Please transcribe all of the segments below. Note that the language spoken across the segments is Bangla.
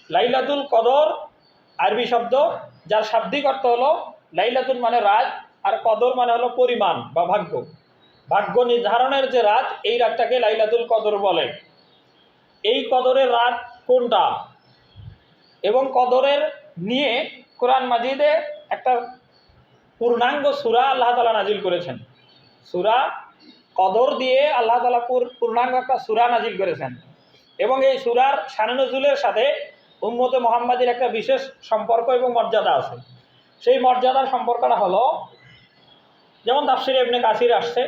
লাইলাতুল কদর আরবি শব্দ, যার শাব্দিক অর্থ হলো লাইলাতুল মানে রাত, আর কদর মানে হলো পরিমাণ বা ভাগ্য। ভাগ্য নির্ধারণের যে রাত, এই রাতটাকে লাইলাতুল কদর বলে। এই কদরের রাত কোনটা এবং কদরের নিয়ে কোরআন মাজিদে একটা পূর্ণাঙ্গ সূরা আল্লাহ তাআলা নাজিল করেছেন। সূরা কদর দিয়ে আল্লাহ তাআলা পূর্ণাঙ্গ একটা সূরা নাজিল করেছেন, এবং এই সূরার শানে নজুলের সাথে উম্মতে মুহাম্মাদের একটা বিশেষ সম্পর্ক এবং মর্যাদা আছে। সেই মর্যাদার সম্পর্কটা হলো, যেমন তাফসিরে ইবনে কাসির আসছে,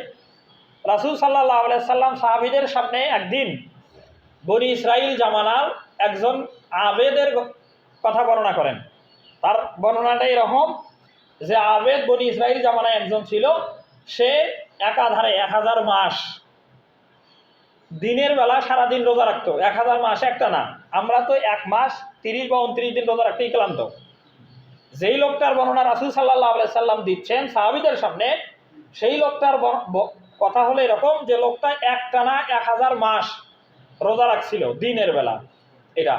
রাসূল সাল্লাল্লাহু আলাইহি সাল্লাম সাহাবীদের সামনে একদিন বনি ইসরাইল জামানার একজন আবেদের কথা বর্ণনা করেন। তার বর্ণনাটা এরকম যে আবেদ বনি ইসরাইল জামানায় একজন ছিল, সে একাধারে 1000 মাস দিনের বেলা সারাদিন রোজা রাখতো। 1000 মাস একটা না, আমরা তো 1 মাস 30 বা 29 দিন রোজা রাখতেই ক্লান্ত। যেই লোকটার বর্ণনা রাসূল সাল্লাল্লাহু আলাইহি সাল্লাম দিচ্ছেন সাহাবীদের সামনে, সেই লোকটার কথা হলো এরকম যে লোকটা একটানা 1000 মাস রোজা রাখছিল দিনের বেলা। এটা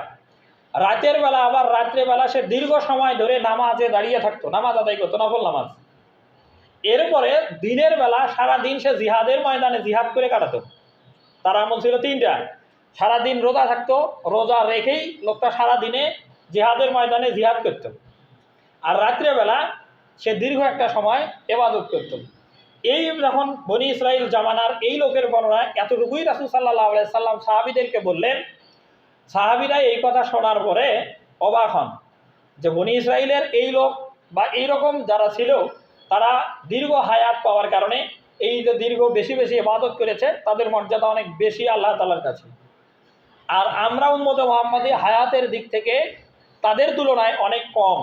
রাতের বেলা, আবার রাত্রে বেলা সে দীর্ঘ সময় ধরে নামাজে দাঁড়িয়ে থাকতো, নামাজ আদায় করতো, নফল নামাজ। এরপরে দিনের বেলা সারাদিন সে জিহাদের ময়দানে জিহাদ করে কাটাতো। তার আমল ছিল 3টা। সারাদিন রোজা থাকতো, রোজা রেখেই লোকটা সারাদিনে জিহাদের ময়দানে জিহাদ করত, আর রাত্রেবেলা সে দীর্ঘ একটা সময় ইবাদত করত। এই যখন বনি ইসরাইল জামানার এই লোকের বর্ণনা এতটুকুই রাসূল সাল্লাল্লাহু আলাইহি সাল্লাম সাহাবীদেরকে বললেন। সাহাবীরা এই কথা শোনার পরে অবাক হন যে বনি ইসরাইলের এই লোক বা এইরকম যারা ছিল, তারা দীর্ঘ হায়াত পাওয়ার কারণে, এই যে দীর্ঘ বেশি বেশি ইবাদত করেছে, তাদের মর্যাদা অনেক বেশি আল্লাহ তাআলার কাছে। আর আমরা উম্মতে মুহাম্মাদি হায়াতের দিক থেকে তাদের তুলনায় অনেক কম।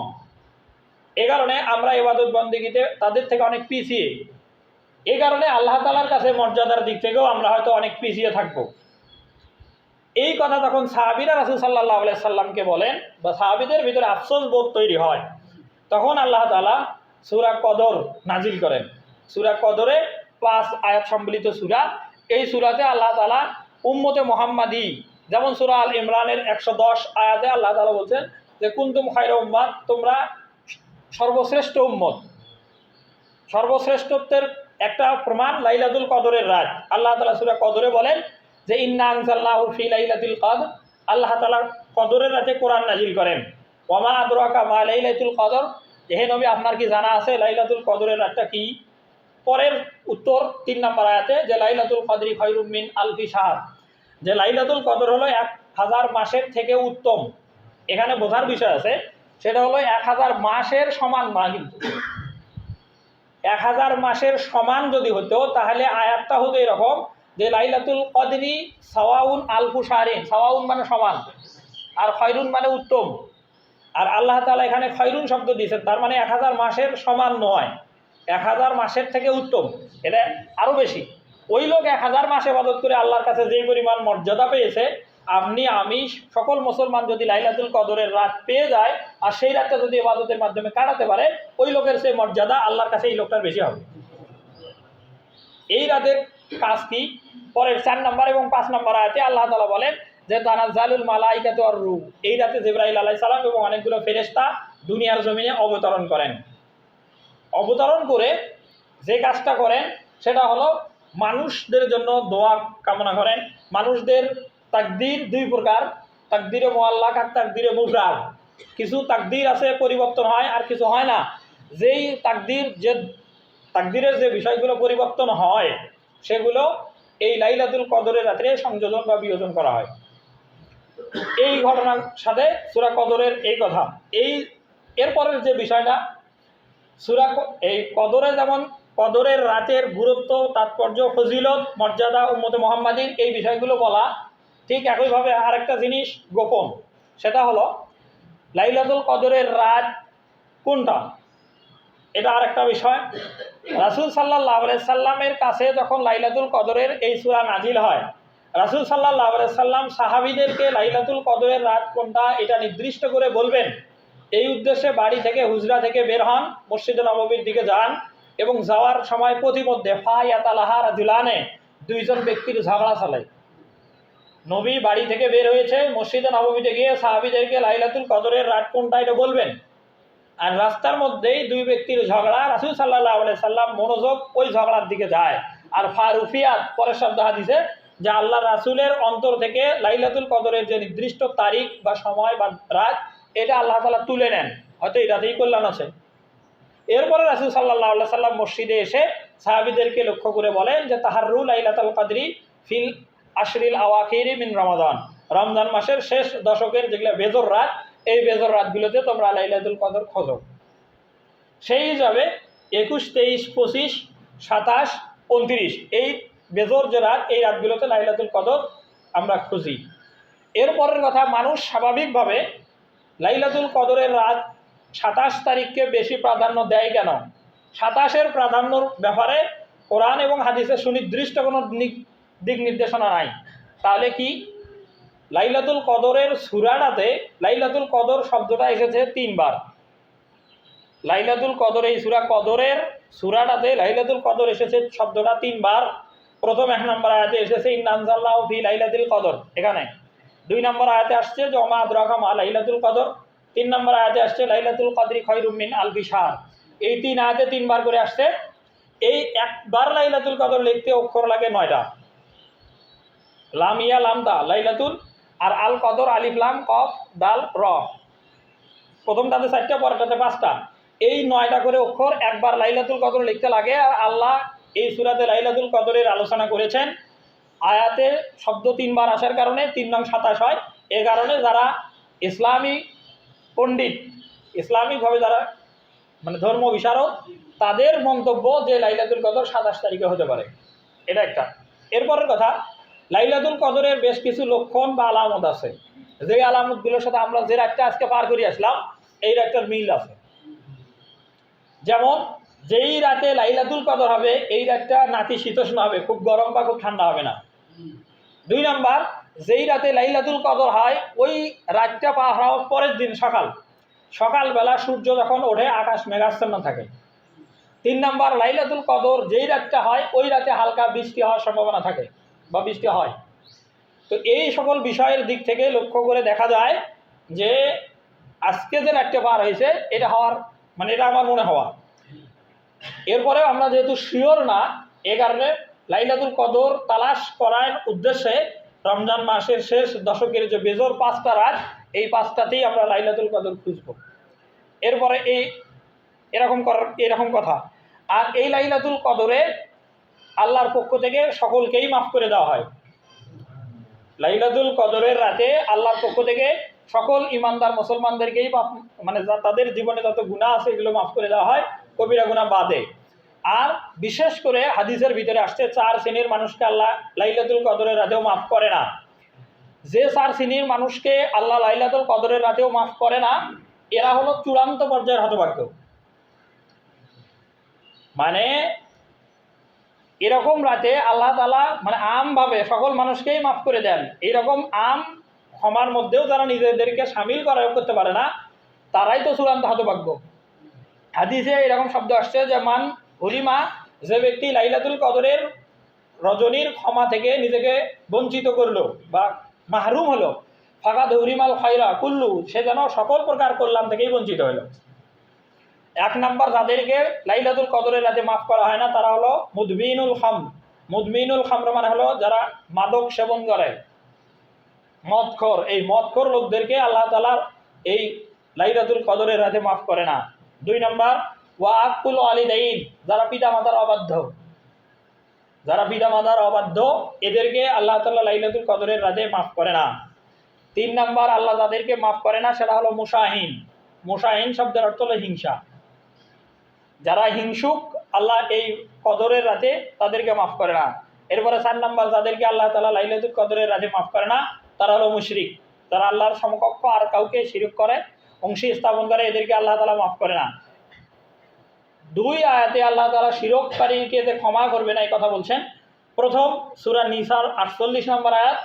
এ কারণে আমরা ইবাদত বন্দেগীতে তাদের থেকে অনেক পিছিয়ে। এই কারণে আল্লাহ তাআলার কাছে মর্যাদার দিক থেকেও আমরা হয়তো অনেক পিছিয়ে থাকব। এই কথা তখন সাহাবীরা রাসূল সাল্লাল্লাহু আলাইহি সাল্লামকে বলেন, বা সাহাবীদের ভিতরে আফসোস বোধ তৈরি হয়, তখন আল্লাহ তাআলা সূরা কদর নাজিল করেন। সূরা কদরে 5 আয়াত সম্বলিত সূরা। এই সূরাতে আল্লাহ তাআলা উম্মতে মুহাম্মাদি, যেমন সূরা আল ইমরানের 110 আয়াতে আল্লাহ তাআলা বলছেন যে কুনতুম খায়রা উম্মাত, তোমরা সর্বশ্রেষ্ঠ উম্মত। সর্বশ্রেষ্ঠত্বের একটা প্রমাণ লাইলাতুল কদরের রাত। আল্লাহ তাআলা সূরা কদরে বলেন যে ইন্না আনজালনাহু ফি লাইলাতুল কদর, আল্লাহ তাআলা কদরের রাতে কোরআন নাজিল করেন। ওয়ামা আদরাকা মা লাইলাতুল কদর, হে নবী আপনার কি জানা আছে লাইলাতুল কদরের রাতটা কি? পরের উত্তর 3 নম্বর আয়াতে যে লাইলাতুল কদরি খায়রুম মিন আলফি শাহর, যে লাইলাতুল কদর হলো 1000 মাসের থেকে উত্তম। এখানে বোঝার বিষয় আছে, সেটা হলো 1000 মাসের সমান না, কিন্তু 1000 মাসের সমান যদি হতো তাহলে আয়াতটা হতো এরকম যে লাইলাতুল কদরি সাওয়াউন আলফু শাহরিন, সাওয়াউন মানে সমান, আর খায়রুন মানে উত্তম। আর আল্লাহ তাআলা এখানে খায়রুন শব্দ দিয়েছেন, তার মানে 1000 মাসের সমান নয়, 1000 মাসের থেকে উত্তম, এটা আরও বেশি। ওই লোক 1000 মাস ইবাদত করে আল্লাহর কাছে যেই পরিমাণ মর্যাদা পেয়েছে, আপনি আমি সকল মুসলমান যদি লাইলাতুল কদরের রাত পেয়ে যায় আর সেই রাতটা যদি ইবাদতের মাধ্যমে কাটাতে পারে, ওই লোকের সেই মর্যাদা আল্লাহর কাছে এই লোকটার বেশি হবে। এই রাতের কাজ কি? পরের 4 নম্বর এবং 5 নম্বর আয়াতে আল্লাহ তাআলা বলেন যে তানাজ্জালুল মালাইকাতু ওয়ার রূহ, এই রাতে জিবরাইল আলাইহিস সালাম এবং অনেকগুলো ফেরেশতা দুনিয়ার জমিনে অবতরণ করেন। অবতরণ করে যে কাজটা করেন সেটা হলো মানুষদের জন্য দোয়া কামনা করেন। মানুষদের তাকদীর 2 প্রকার, তাকদীরে মুআল্লাক আর তাকদীরে মুবরাম। কিছু তাকদীর আছে পরিবর্তন হয় আর কিছু হয় না। যেই তাকদীরের যে বিষয়গুলো পরিবর্তন হয় সেগুলো এই লাইলাতুল কদরের রাতে সংযোজন বা বিয়োজন করা হয়। এই ঘটনার সাথে সূরা কদরের এই কথা। এরপরের যে বিষয়টা, এই কদরে যেমন কদরের রাতের গুরুত্ব, তাৎপর্য, ফজিলত, মর্যাদা উম্মতে মুহাম্মাদির এই বিষয়গুলো বলা, ঠিক একইভাবে আরেকটা জিনিস গোপন, সেটা হলো লাইলাতুল কদরের রাত কোনটা, এটা আরেকটা বিষয়। রাসূল সাল্লাল্লাহু আলাইহি সাল্লামের কাছে যখন লাইলাতুল কদরের এই সূরা নাজিল হয়, রাসূল সাল্লাল্লাহু আলাইহি সাল্লাম সাহাবীদেরকে লাইলাতুল কদরের রাত কোনটা এটা নির্দিষ্ট করে বলবেন, এই উদ্দেশ্যে বাড়ি থেকে হুজরা থেকে বের হন, মসজিদে নববীর দিকে যান, এবং যাওয়ার সময় প্রতিমধ্যে ফায়াতালাহা রাজুলানে, 2 জন ব্যক্তির ঝগড়া চলে। নবী বাড়ি থেকে বের হয়েছে, মসজিদে নববীতে গিয়ে সাহাবীদেরকে লাইলাতুল কদরের রাত কোনটা এটা বলবেন। আর রাস্তার মধ্যেই দুই ব্যক্তির ঝগড়া, রাসূল সাল্লাল্লাহু আলাইহি সাল্লাম মনোযোগ ওই ঝগড়ার দিকে যায়। আর ফারুফিয়াত পরের শব্দ হাদিসে যে আল্লাহ রাসূলের অন্তর থেকে লাইলাতুল কদরের যে নির্দিষ্ট তারিখ বা সময় বা রাত এটা আল্লাহ তাআলা তুলে নেন, হয়তো এই রাতেই কল্যাণ আছে। এরপরে রাসূল সাল্লাল্লাহু আলাইহি সাল্লাম মসজিদে এসে সাহাবীদেরকে লক্ষ্য করে বলেন যে তাহাররু লাইলাতুল কদরি ফিল আশরিল আওয়াখিরি মিন রমাদান, রমজান মাসের শেষ দশকের যেগুলো বেজর রাত, এই বেজর রাতগুলোতে তোমরা লাইলাতুল কদর খোঁজো। সেই হিসাবে 21, 23, 25, 27, 29 এই বেজর যে রাত, এই রাতগুলোতে লাইলাতুল কদর আমরা খুঁজি। এরপরের কথা, মানুষ স্বাভাবিকভাবে লাইলাতুল কদরের রাত 27 তারিখকে বেশি প্রাধান্য দেয় কেন? 27-এর প্রাধান্যর ব্যাপারে কোরআন এবং হাদিসে সুনির্দিষ্ট কোনো দিক নির্দেশনা নাই। তাহলে কি লাইলাতুল কদরের সূরাটাতে লাইলাতুল কদর শব্দটা এসেছে 3 বার। লাইলাতুল কদর, এই সূরা কদরের সূরাটাতে লাইলাতুল কদর এসেছে শব্দটা 3 বার। প্রথম 1 নম্বর আয়াতে এসেছে ইন্না আনজালনাহু ফি লাইলাতুল কদর, এখানে 2 নম্বর আয়াতে আসছে যে ওমা আদরাকা মা লাইলাতুল কদর, 3 নম্বর আয়াতে আসছে লাইলাতুল কদরি খায়রুম মিন আলফি শাহর। এই 3 আয়াতে 3 বার করে আসছে। এই একবার লাইলাতুল কদর লিখতে অক্ষর লাগে 9টা, লাম ইয়া লাম তা লাইলাতুল, আর আল কদর আলিফ লাম কফ দাল র, প্রথমটাতে 4টা পরেরটাতে 5টা, এই 9টা করে অক্ষর একবার লাইলাতুল কদর লিখতে লাগে। আর আল্লাহ এই সূরাতে লাইলাতুল কদরের আলোচনা করেছেন, আয়াতে শব্দ 3 বার আসার কারণে 3 নং 27 হয়। এ কারণে যারা ইসলামী পণ্ডিত, ইসলামিকভাবে যারা মানে ধর্ম বিশারদ, তাদের মন্তব্য যে লাইলাতুল কদর 27 তারিখে হতে পারে, এটা একটা। এরপরের কথা, লাইলাতুল কদরের বেশ কিছু লক্ষণ বা আলামত আছে, যে আলামতগুলোর সাথে আমরা যে রাতটা আজকে পার করে আসলাম এই রাতটার মিল আছে। যেমন যেই রাতে লাইলাতুল কদর হবে এই রাতটা নাতিশীতোষ্ণ হবে, খুব গরম বা খুব ঠান্ডা হবে না। 2 নাম্বার, যেই রাতে লাইলাতুল কদর হয় ওই রাতটা পার হওয়ার পরের দিন সকালবেলা সূর্য যখন ওঠে আকাশ মেঘাচ্ছন্ন থাকে। 3 নাম্বার, লাইলাতুল কদর যেই রাতটা হয় ওই রাতে হালকা বৃষ্টি হওয়ার সম্ভাবনা থাকে বা বৃষ্টি হয়। তো এই সকল বিষয়ের দিক থেকে লক্ষ্য করে দেখা যায় যে আজকে যে রাতটা পার হয়েছে এটা হওয়ার মানে এটা আমার মনে হওয়া। এরপরে আমরা যেহেতু শিওর না, এ কারণে লাইলাতুল কদর তালাশ করার উদ্দেশ্যে রমজান মাসের শেষ দশকের যে বেজর 5টা রাত, এই 5টাতেই আমরা লাইলাতুল কদর খুঁজব। এরপরে এরকম কথা। আর এই লাইলাতুল কদরে আল্লাহর পক্ষ থেকে সকলকেই মাফ করে দেওয়া হয়। লাইলাতুল কদরের রাতে আল্লাহর পক্ষ থেকে সকল ইমানদার মুসলমানদেরকেই মানে তাদের জীবনে যত গুনাহ আছে এগুলো মাফ করে দেওয়া হয়, কবিরা গুনাহ বাদে। আর বিশেষ করে হাদিসের ভিতরে আসছে 4 শ্রেণীর মানুষকে আল্লাহ লাইলাতুল কদরের রাতেও মাফ করে না। যে 4 শ্রেণীর মানুষকে আল্লাহ লাইলাতুল কদরের রাতেও মাফ করে না, এরা হলো চূড়ান্ত পর্যায়ের হতভাগ্য। মানে এরকম রাতে আল্লাহ তাআলা মানে আমভাবে সকল মানুষকেই মাফ করে দেন, এইরকম আম ক্ষমার মধ্যেও যারা নিজেদেরকে সামিল করতে পারে না, তারাই তো চূড়ান্ত হতভাগ্য। হাদিসে এরকম শব্দ আসছে যে মান হুরিমা, যে ব্যক্তি লাইলাতুল কদরের রজনীর ক্ষমা থেকে নিজেকে বঞ্চিত করলো বা মাহরুম হলো, ফাকাদ হুরিমাল খায়রা কুল্লু, সে যেন সকল প্রকার কল্যাণ থেকেই বঞ্চিত হলো। 1 নাম্বার যাদেরকে লাইলাতুল কদরের রাতে মাফ করা হয় না তারা হলো মুদমিনুল খামর। মুদমিনুল খামর মানে হলো যারা মাদক সেবন করে, মদখোর। এই মদখোর লোকদেরকে আল্লাহ তাআলা এই লাইলাতুল কদরের রাতে মাফ করে না। 2 নাম্বার ওয়া আকুল ওয়ালিদাইন, যারা পিতামাতার অবাধ্য এদেরকে আল্লাহ তাআলা লাইলাতুল কদরের রাতে মাফ করে না। 3 নাম্বার আল্লাহ যাদেরকে মাফ করে না সেটা হলো মুশাহিন। মুশাহিন শব্দের অর্থ হলো হিংসা। যারা হিংসুক আল্লাহ এই কদরের রাতে তাদেরকে মাফ করে না। এরপরে 4 নাম্বার যাদেরকে আল্লাহ তাআলা লাইলাতুল কদরের রাতে মাফ করে না তারা হলো মুশরিক, যারা আল্লাহর সমকক্ষ আর কাউকে শিরক করে, অংশী স্থাপন করে, এদেরকে আল্লাহ তাআলা মাফ করে না। 2 আয়াতে আল্লাহ তাআলা শিরককারীকে যে ক্ষমা করবে না এই কথা বলছেন। প্রথম সূরা নিসার 48 নম্বর আয়াত,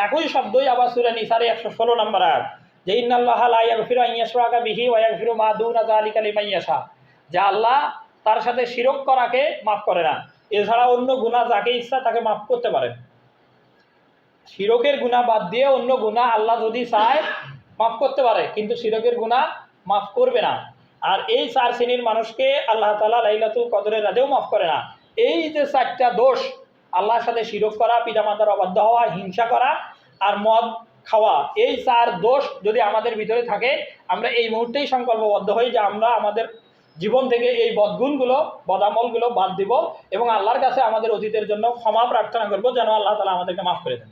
একই শব্দই আবার সূরা নিসার 116 নম্বর আয়াত, যে ইন্নাল্লাহা লা ইয়াগফিরু আন ইউশরাকা বিহি ওয়া ইয়াগফিরু মা দুনা যালিকা লিমান ইয়াশা, যে আল্লাহ তার সাথে শিরক করাকে মাফ করে না, এছাড়া অন্য গুনাহ যাকে ইচ্ছা তাকে মাফ করতে পারেন। শিরকের গুনাহ বাদ দিয়ে অন্য গুনাহ আল্লাহ যদি চায় মাফ করতে পারে, কিন্তু শিরকের গুনাহ মাফ করবে না। আর এই 4 শ্রেণীর মানুষকে আল্লাহ তাআলা লাইলাতুল কদরের রাতেও মাফ করে না। এই যে 4টা দোষ, আল্লাহর সাথে শিরক করা, পিতামাতার অবাধ্য হওয়া, হিংসা করা আর মদ খাওয়া, এই 4 দোষ যদি আমাদের ভিতরে থাকে, আমরা এই মুহূর্তেই সংকল্পবদ্ধ হই যে আমরা আমাদের জীবন থেকে এই বদগুণগুলো, বদামলগুলো বাদ দিব এবং আল্লাহর কাছে আমাদের অতীতের জন্য ক্ষমা প্রার্থনা করব যেন আল্লাহ তাআলা আমাদেরকে মাফ করে দেন।